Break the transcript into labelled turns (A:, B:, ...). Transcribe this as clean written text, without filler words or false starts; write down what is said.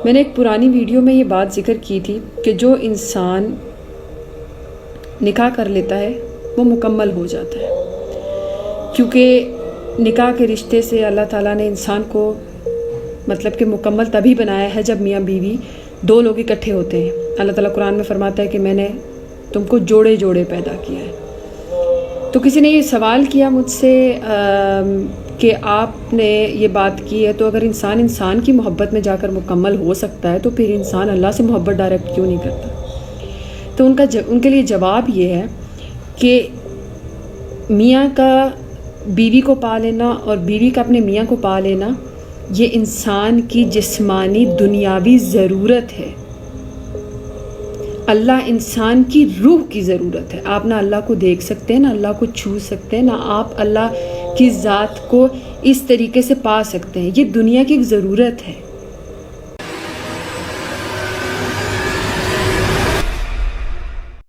A: میں نے ایک پرانی ویڈیو میں یہ بات ذکر کی تھی کہ جو انسان نکاح کر لیتا ہے وہ مکمل ہو جاتا ہے، کیونکہ نکاح کے رشتے سے اللہ تعالیٰ نے انسان کو مطلب کہ مکمل تبھی بنایا ہے جب میاں بیوی دو لوگ اکٹھے ہوتے ہیں۔ اللہ تعالیٰ قرآن میں فرماتا ہے کہ میں نے تم کو جوڑے جوڑے پیدا کیا ہے۔ تو کسی نے یہ سوال کیا مجھ سے کہ آپ نے یہ بات کی ہے تو اگر انسان کی محبت میں جا کر مکمل ہو سکتا ہے تو پھر انسان اللہ سے محبت ڈائریکٹ کیوں نہیں کرتا؟ تو ان کے لیے جواب یہ ہے کہ میاں کا بیوی کو پا لینا اور بیوی کا اپنے میاں کو پا لینا یہ انسان کی جسمانی دنیاوی ضرورت ہے۔ اللہ انسان کی روح کی ضرورت ہے۔ آپ نہ اللہ کو دیکھ سکتے ہیں، نہ اللہ کو چھو سکتے ہیں، نہ آپ اللہ کی ذات کو اس طریقے سے پا سکتے ہیں۔ یہ دنیا کی ایک ضرورت ہے۔